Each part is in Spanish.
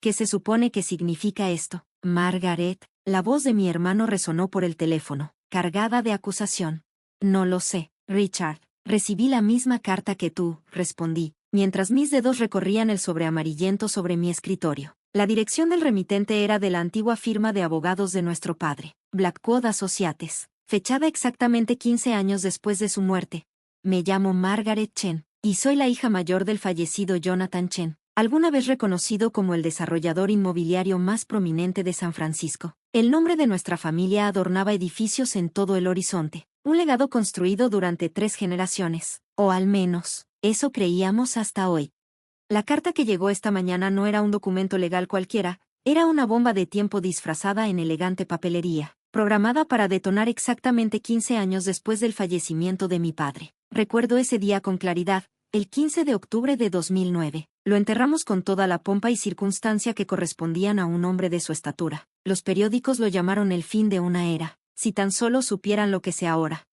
¿Qué se supone que significa esto? Margaret, la voz de mi hermano resonó por el teléfono, cargada de acusación. No lo sé, Richard. Recibí la misma carta que tú, respondí, mientras mis dedos recorrían el sobre amarillento sobre mi escritorio. La dirección del remitente era de la antigua firma de abogados de nuestro padre, Blackwood Associates, fechada exactamente 15 años después de su muerte. Me llamo Margaret Chen, y soy la hija mayor del fallecido Jonathan Chen, alguna vez reconocido como el desarrollador inmobiliario más prominente de San Francisco. El nombre de nuestra familia adornaba edificios en todo el horizonte, un legado construido durante 3 generaciones, o al menos, eso creíamos hasta hoy. La carta que llegó esta mañana no era un documento legal cualquiera, era una bomba de tiempo disfrazada en elegante papelería, programada para detonar exactamente 15 años después del fallecimiento de mi padre. Recuerdo ese día con claridad, el 15 de octubre de 2009. Lo enterramos con toda la pompa y circunstancia que correspondían a un hombre de su estatura. Los periódicos lo llamaron el fin de una era. Si tan solo supieran lo que sé ahora.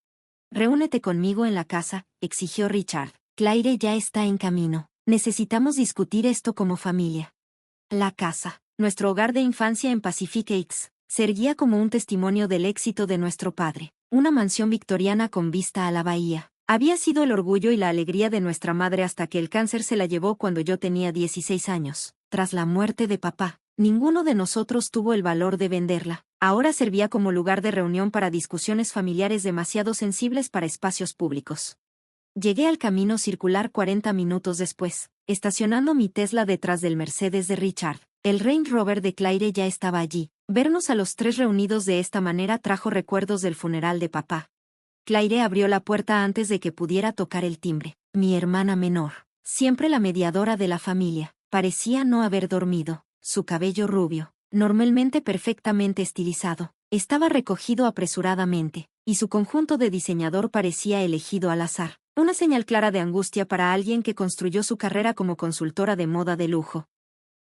Reúnete conmigo en la casa, exigió Richard. Claire ya está en camino. Necesitamos discutir esto como familia. La casa, nuestro hogar de infancia en Pacific Heights, se erguía como un testimonio del éxito de nuestro padre. Una mansión victoriana con vista a la bahía. Había sido el orgullo y la alegría de nuestra madre hasta que el cáncer se la llevó cuando yo tenía 16 años. Tras la muerte de papá, ninguno de nosotros tuvo el valor de venderla. Ahora servía como lugar de reunión para discusiones familiares demasiado sensibles para espacios públicos. Llegué al camino circular 40 minutos después, estacionando mi Tesla detrás del Mercedes de Richard. El Range Rover de Claire ya estaba allí. Vernos a los 3 reunidos de esta manera trajo recuerdos del funeral de papá. Claire abrió la puerta antes de que pudiera tocar el timbre. Mi hermana menor, siempre la mediadora de la familia, parecía no haber dormido. Su cabello rubio, normalmente perfectamente estilizado, estaba recogido apresuradamente, y su conjunto de diseñador parecía elegido al azar. Una señal clara de angustia para alguien que construyó su carrera como consultora de moda de lujo.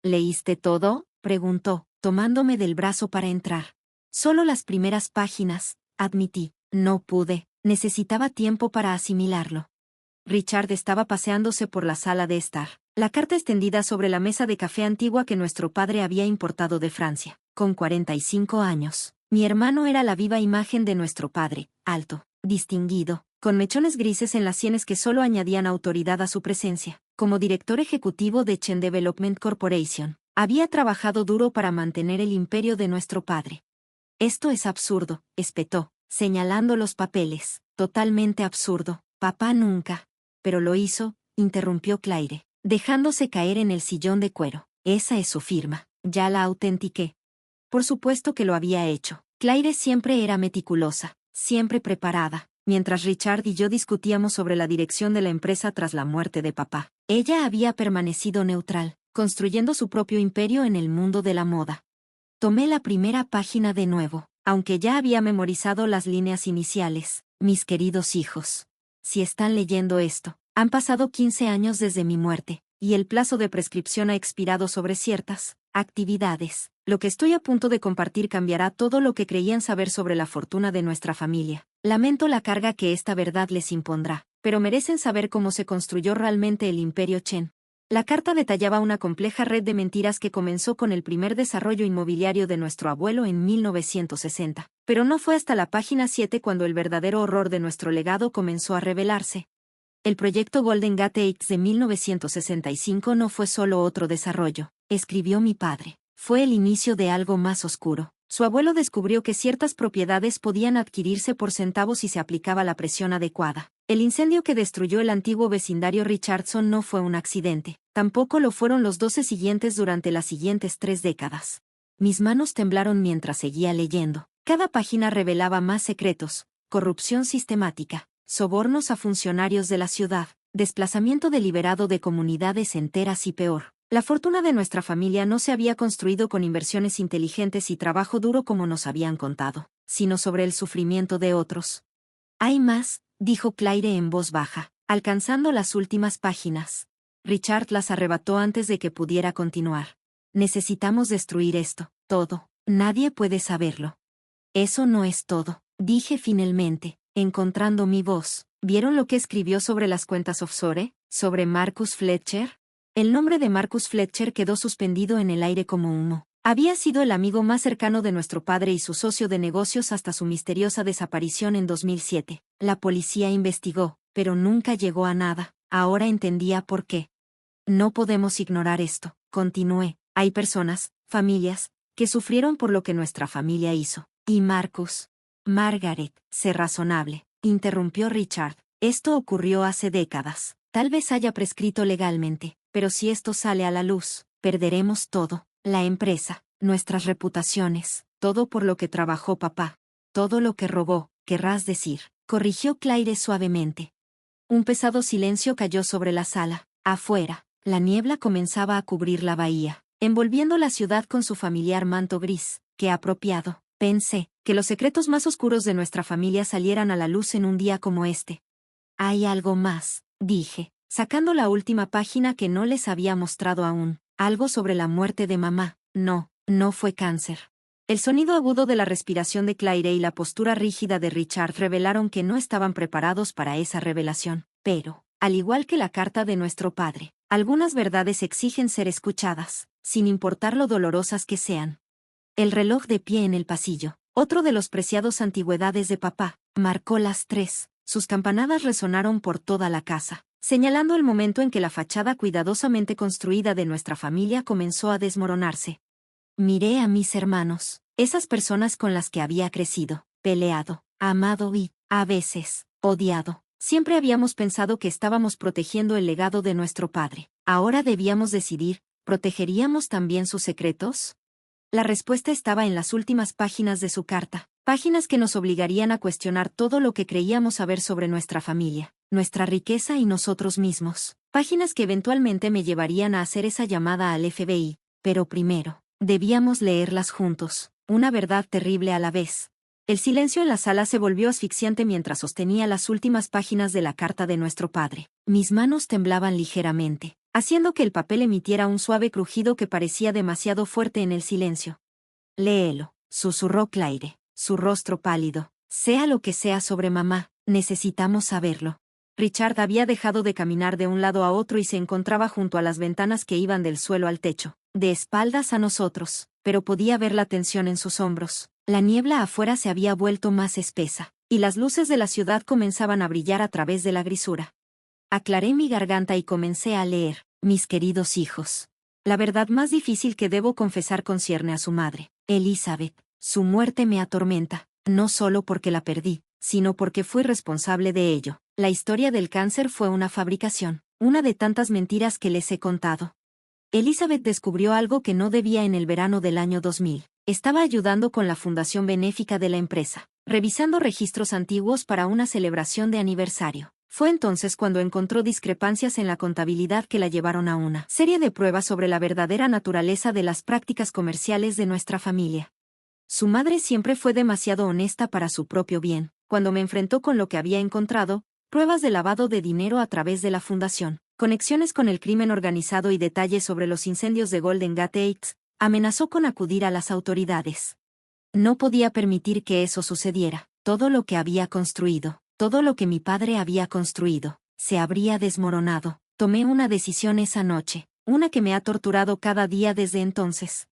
¿Leíste todo?, preguntó, tomándome del brazo para entrar. Solo las primeras páginas, admití. No pude, necesitaba tiempo para asimilarlo. Richard estaba paseándose por la sala de estar, la carta extendida sobre la mesa de café antigua que nuestro padre había importado de Francia. Con 45 años, mi hermano era la viva imagen de nuestro padre, alto, distinguido, con mechones grises en las sienes que solo añadían autoridad a su presencia. Como director ejecutivo de Chen Development Corporation, había trabajado duro para mantener el imperio de nuestro padre. Esto es absurdo, espetó, señalando los papeles. Totalmente absurdo. Papá nunca. Pero lo hizo, interrumpió Claire, dejándose caer en el sillón de cuero. Esa es su firma. Ya la autentiqué. Por supuesto que lo había hecho. Claire siempre era meticulosa, siempre preparada. Mientras Richard y yo discutíamos sobre la dirección de la empresa tras la muerte de papá, ella había permanecido neutral, construyendo su propio imperio en el mundo de la moda. Tomé la primera página de nuevo, aunque ya había memorizado las líneas iniciales. Mis queridos hijos, si están leyendo esto, han pasado 15 años desde mi muerte, y el plazo de prescripción ha expirado sobre ciertas actividades. Lo que estoy a punto de compartir cambiará todo lo que creían saber sobre la fortuna de nuestra familia. Lamento la carga que esta verdad les impondrá, pero merecen saber cómo se construyó realmente el Imperio Chen. La carta detallaba una compleja red de mentiras que comenzó con el primer desarrollo inmobiliario de nuestro abuelo en 1960. Pero no fue hasta la página 7 cuando el verdadero horror de nuestro legado comenzó a revelarse. El proyecto Golden Gate Heights de 1965 no fue solo otro desarrollo, escribió mi padre. Fue el inicio de algo más oscuro. Su abuelo descubrió que ciertas propiedades podían adquirirse por centavos si se aplicaba la presión adecuada. El incendio que destruyó el antiguo vecindario Richardson no fue un accidente. Tampoco lo fueron los 12 siguientes durante las siguientes 3 décadas. Mis manos temblaron mientras seguía leyendo. Cada página revelaba más secretos, corrupción sistemática, sobornos a funcionarios de la ciudad, desplazamiento deliberado de comunidades enteras y peor. La fortuna de nuestra familia no se había construido con inversiones inteligentes y trabajo duro como nos habían contado, sino sobre el sufrimiento de otros. Hay más, dijo Claire en voz baja, alcanzando las últimas páginas. Richard las arrebató antes de que pudiera continuar. Necesitamos destruir esto, todo. Nadie puede saberlo. Eso no es todo, dije finalmente, encontrando mi voz. ¿Vieron lo que escribió sobre las cuentas offshore? ¿Sobre Marcus Fletcher? El nombre de Marcus Fletcher quedó suspendido en el aire como humo. Había sido el amigo más cercano de nuestro padre y su socio de negocios hasta su misteriosa desaparición en 2007. La policía investigó, pero nunca llegó a nada. Ahora entendía por qué. No podemos ignorar esto, continué. Hay personas, familias, que sufrieron por lo que nuestra familia hizo. Y Marcus. Margaret, sé razonable, interrumpió Richard. Esto ocurrió hace décadas. Tal vez haya prescrito legalmente, pero si esto sale a la luz, perderemos todo. La empresa, nuestras reputaciones, todo por lo que trabajó papá. Todo lo que robó, querrás decir, corrigió Claire suavemente. Un pesado silencio cayó sobre la sala. Afuera, la niebla comenzaba a cubrir la bahía, envolviendo la ciudad con su familiar manto gris. Qué apropiado, pensé, que los secretos más oscuros de nuestra familia salieran a la luz en un día como este. Hay algo más, dije, sacando la última página que no les había mostrado aún. Algo sobre la muerte de mamá. No, no fue cáncer. El sonido agudo de la respiración de Claire y la postura rígida de Richard revelaron que no estaban preparados para esa revelación. Pero, al igual que la carta de nuestro padre, algunas verdades exigen ser escuchadas, sin importar lo dolorosas que sean. El reloj de pie en el pasillo, otro de los preciados antigüedades de papá, marcó las 3. Sus campanadas resonaron por toda la casa, señalando el momento en que la fachada cuidadosamente construida de nuestra familia comenzó a desmoronarse. Miré a mis hermanos, esas personas con las que había crecido, peleado, amado y, a veces, odiado. Siempre habíamos pensado que estábamos protegiendo el legado de nuestro padre. Ahora debíamos decidir, ¿protegeríamos también sus secretos? La respuesta estaba en las últimas páginas de su carta, páginas que nos obligarían a cuestionar todo lo que creíamos saber sobre nuestra familia, nuestra riqueza y nosotros mismos, páginas que eventualmente me llevarían a hacer esa llamada al FBI, pero primero, debíamos leerlas juntos, una verdad terrible a la vez. El silencio en la sala se volvió asfixiante mientras sostenía las últimas páginas de la carta de nuestro padre. Mis manos temblaban ligeramente, haciendo que el papel emitiera un suave crujido que parecía demasiado fuerte en el silencio. Léelo, susurró Claire, su rostro pálido. Sea lo que sea sobre mamá, necesitamos saberlo. Richard había dejado de caminar de un lado a otro y se encontraba junto a las ventanas que iban del suelo al techo, de espaldas a nosotros, pero podía ver la tensión en sus hombros. La niebla afuera se había vuelto más espesa, y las luces de la ciudad comenzaban a brillar a través de la grisura. Aclaré mi garganta y comencé a leer. Mis queridos hijos. La verdad más difícil que debo confesar concierne a su madre, Elizabeth. Su muerte me atormenta, no solo porque la perdí, sino porque fui responsable de ello. La historia del cáncer fue una fabricación, una de tantas mentiras que les he contado. Elizabeth descubrió algo que no debía en el verano del año 2000. Estaba ayudando con la fundación benéfica de la empresa, revisando registros antiguos para una celebración de aniversario. Fue entonces cuando encontró discrepancias en la contabilidad que la llevaron a una serie de pruebas sobre la verdadera naturaleza de las prácticas comerciales de nuestra familia. Su madre siempre fue demasiado honesta para su propio bien. Cuando me enfrentó con lo que había encontrado, pruebas de lavado de dinero a través de la fundación, conexiones con el crimen organizado y detalles sobre los incendios de Golden Gate, amenazó con acudir a las autoridades. No podía permitir que eso sucediera. Todo lo que había construido, todo lo que mi padre había construido, se habría desmoronado. Tomé una decisión esa noche, una que me ha torturado cada día desde entonces.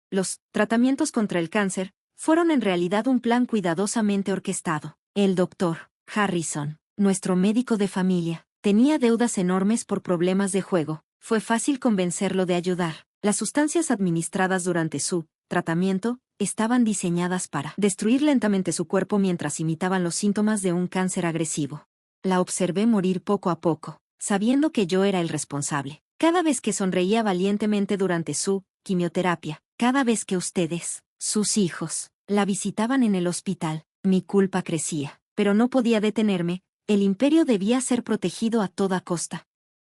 Los tratamientos contra el cáncer fueron en realidad un plan cuidadosamente orquestado. El doctor Harrison, nuestro médico de familia, tenía deudas enormes por problemas de juego. Fue fácil convencerlo de ayudar. Las sustancias administradas durante su tratamiento estaban diseñadas para destruir lentamente su cuerpo mientras imitaban los síntomas de un cáncer agresivo. La observé morir poco a poco, sabiendo que yo era el responsable. Cada vez que sonreía valientemente durante su quimioterapia, cada vez que ustedes, sus hijos, la visitaban en el hospital, mi culpa crecía, pero no podía detenerme. El imperio debía ser protegido a toda costa.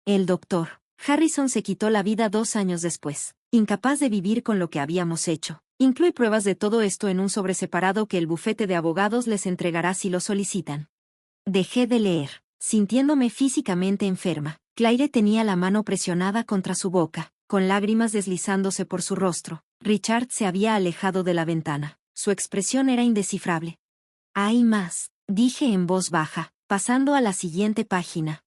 El doctor Harrison se quitó la vida 2 años después, incapaz de vivir con lo que habíamos hecho. Incluye pruebas de todo esto en un sobre separado que el bufete de abogados les entregará si lo solicitan. Dejé de leer, sintiéndome físicamente enferma. Claire tenía la mano presionada contra su boca, con lágrimas deslizándose por su rostro. Richard se había alejado de la ventana. Su expresión era indescifrable. Hay más, dije en voz baja, pasando a la siguiente página.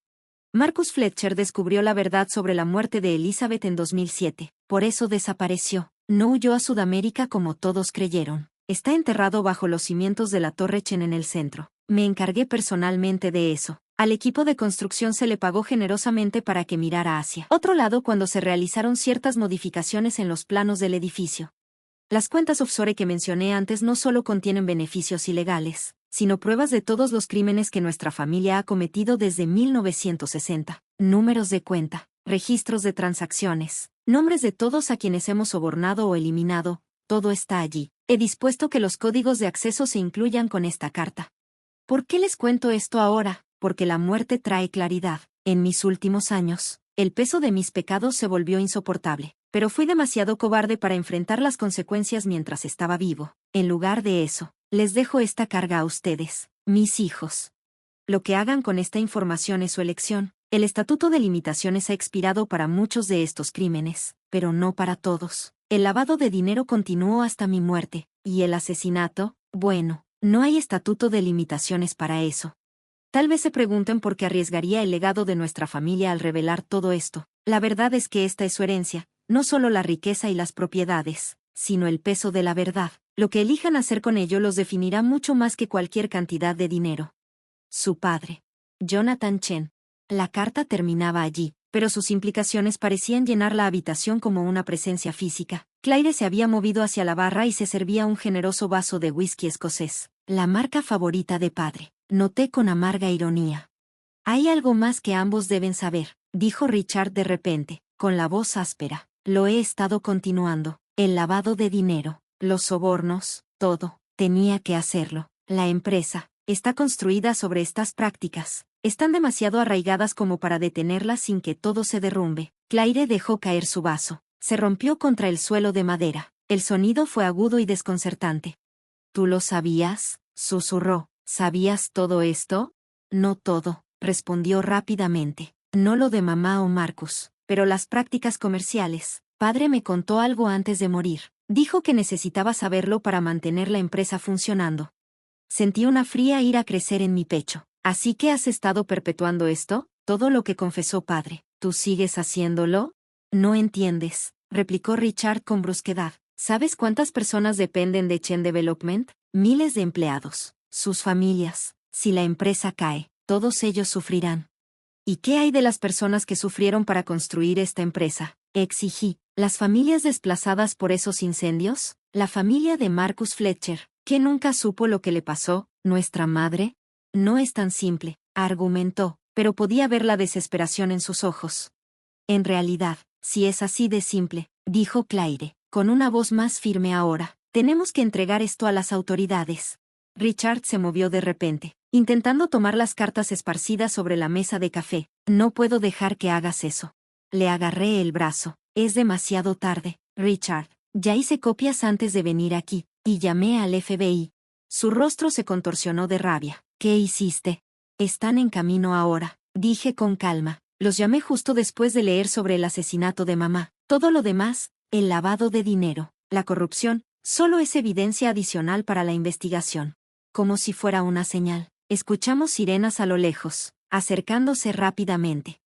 Marcus Fletcher descubrió la verdad sobre la muerte de Elizabeth en 2007. Por eso desapareció. No huyó a Sudamérica como todos creyeron. Está enterrado bajo los cimientos de la Torre Chen en el centro. Me encargué personalmente de eso. Al equipo de construcción se le pagó generosamente para que mirara hacia otro lado cuando se realizaron ciertas modificaciones en los planos del edificio. Las cuentas offshore que mencioné antes no solo contienen beneficios ilegales, sino pruebas de todos los crímenes que nuestra familia ha cometido desde 1960. Números de cuenta, registros de transacciones, nombres de todos a quienes hemos sobornado o eliminado, todo está allí. He dispuesto que los códigos de acceso se incluyan con esta carta. ¿Por qué les cuento esto ahora? Porque la muerte trae claridad. En mis últimos años, el peso de mis pecados se volvió insoportable, pero fui demasiado cobarde para enfrentar las consecuencias mientras estaba vivo. En lugar de eso, les dejo esta carga a ustedes, mis hijos. Lo que hagan con esta información es su elección. El estatuto de limitaciones ha expirado para muchos de estos crímenes, pero no para todos. El lavado de dinero continuó hasta mi muerte, y el asesinato, bueno, no hay estatuto de limitaciones para eso. Tal vez se pregunten por qué arriesgaría el legado de nuestra familia al revelar todo esto. La verdad es que esta es su herencia, no solo la riqueza y las propiedades, sino el peso de la verdad. Lo que elijan hacer con ello los definirá mucho más que cualquier cantidad de dinero. Su padre, Jonathan Chen. La carta terminaba allí, pero sus implicaciones parecían llenar la habitación como una presencia física. Claire se había movido hacia la barra y se servía un generoso vaso de whisky escocés, la marca favorita de padre. Noté con amarga ironía. Hay algo más que ambos deben saber, dijo Richard de repente, con la voz áspera. Lo he estado continuando. El lavado de dinero, los sobornos, todo. Tenía que hacerlo. La empresa está construida sobre estas prácticas. Están demasiado arraigadas como para detenerlas sin que todo se derrumbe. Claire dejó caer su vaso. Se rompió contra el suelo de madera. El sonido fue agudo y desconcertante. ¿Tú lo sabías?, susurró. ¿Sabías todo esto? No todo, respondió rápidamente. No lo de mamá o Marcus, pero las prácticas comerciales. Padre me contó algo antes de morir. Dijo que necesitaba saberlo para mantener la empresa funcionando. Sentí una fría ira crecer en mi pecho. ¿Así que has estado perpetuando esto? Todo lo que confesó padre. ¿Tú sigues haciéndolo? No entiendes, replicó Richard con brusquedad. ¿Sabes cuántas personas dependen de Chen Development? Miles de empleados. Sus familias. Si la empresa cae, todos ellos sufrirán. ¿Y qué hay de las personas que sufrieron para construir esta empresa?, exigí. ¿Las familias desplazadas por esos incendios? ¿La familia de Marcus Fletcher, que nunca supo lo que le pasó? ¿Nuestra madre? No es tan simple, argumentó, pero podía ver la desesperación en sus ojos. En realidad, si es así de simple, dijo Claire, con una voz más firme ahora, tenemos que entregar esto a las autoridades. Richard se movió de repente, intentando tomar las cartas esparcidas sobre la mesa de café. No puedo dejar que hagas eso. Le agarré el brazo. Es demasiado tarde, Richard. Ya hice copias antes de venir aquí, y llamé al FBI. Su rostro se contorsionó de rabia. ¿Qué hiciste? Están en camino ahora, dije con calma. Los llamé justo después de leer sobre el asesinato de mamá. Todo lo demás, el lavado de dinero, la corrupción, solo es evidencia adicional para la investigación. Como si fuera una señal, escuchamos sirenas a lo lejos, acercándose rápidamente.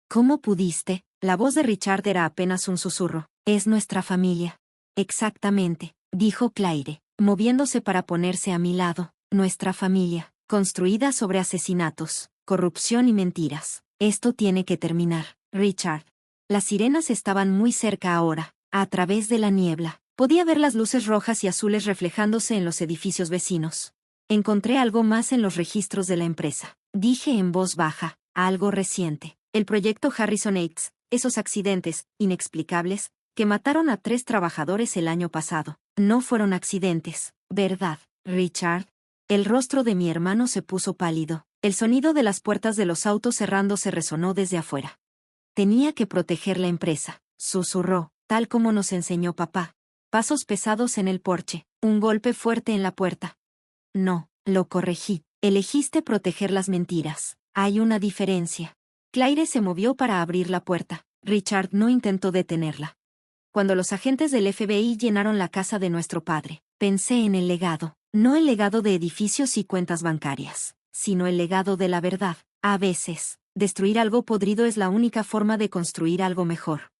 ¿Cómo pudiste? La voz de Richard era apenas un susurro. Es nuestra familia. Exactamente, dijo Claire, moviéndose para ponerse a mi lado. Nuestra familia, construida sobre asesinatos, corrupción y mentiras. Esto tiene que terminar, Richard. Las sirenas estaban muy cerca ahora, a través de la niebla. Podía ver las luces rojas y azules reflejándose en los edificios vecinos. Encontré algo más en los registros de la empresa. Dije en voz baja, algo reciente. El proyecto Harrison Heights, esos accidentes, inexplicables, que mataron a 3 trabajadores el año pasado. No fueron accidentes, ¿verdad, Richard? El rostro de mi hermano se puso pálido. El sonido de las puertas de los autos cerrándose resonó desde afuera. Tenía que proteger la empresa, susurró, tal como nos enseñó papá. Pasos pesados en el porche, un golpe fuerte en la puerta. No, lo corregí. Elegiste proteger las mentiras. Hay una diferencia. Claire se movió para abrir la puerta. Richard no intentó detenerla. Cuando los agentes del FBI llenaron la casa de nuestro padre, pensé en el legado. No el legado de edificios y cuentas bancarias, sino el legado de la verdad. A veces, Destruir algo podrido es la única forma de construir algo mejor.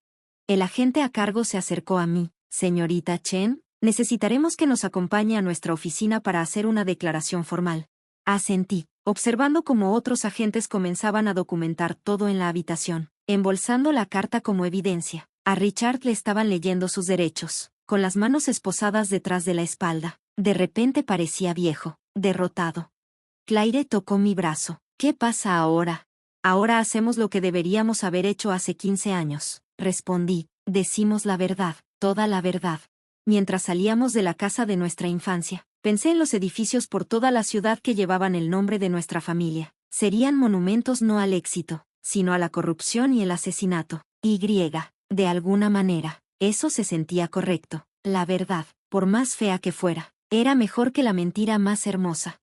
El agente a cargo se acercó a mí. Señorita Chen, necesitaremos que nos acompañe a nuestra oficina para hacer una declaración formal. Asentí, observando cómo otros agentes comenzaban a documentar todo en la habitación, embolsando la carta como evidencia. A Richard le estaban leyendo sus derechos, con las manos esposadas detrás de la espalda. De repente parecía viejo, derrotado. Claire tocó mi brazo. ¿Qué pasa ahora? Ahora hacemos lo que deberíamos haber hecho hace 15 años, respondí. Decimos la verdad, toda la verdad. Mientras salíamos de la casa de nuestra infancia, pensé en los edificios por toda la ciudad que llevaban el nombre de nuestra familia. Serían monumentos no al éxito, sino a la corrupción y el asesinato. De alguna manera, eso se sentía correcto. La verdad, por más fea que fuera, era mejor que la mentira más hermosa.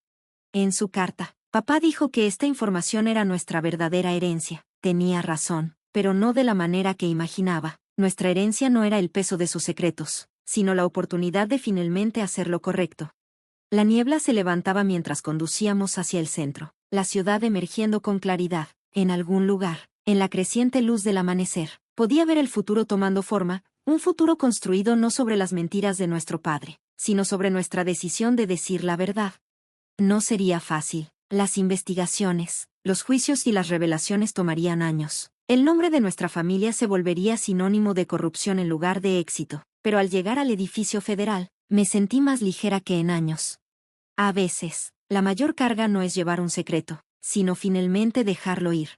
En su carta, papá dijo que esta información era nuestra verdadera herencia. Tenía razón, pero no de la manera que imaginaba. Nuestra herencia no era el peso de sus secretos, sino la oportunidad de finalmente hacer lo correcto. La niebla se levantaba mientras conducíamos hacia el centro, la ciudad emergiendo con claridad. En algún lugar, en la creciente luz del amanecer, podía ver el futuro tomando forma, un futuro construido no sobre las mentiras de nuestro padre, sino sobre nuestra decisión de decir la verdad. No sería fácil. Las investigaciones, los juicios y las revelaciones tomarían años. El nombre de nuestra familia se volvería sinónimo de corrupción en lugar de éxito, pero al llegar al edificio federal, me sentí más ligera que en años. A veces, la mayor carga no es llevar un secreto, sino finalmente dejarlo ir.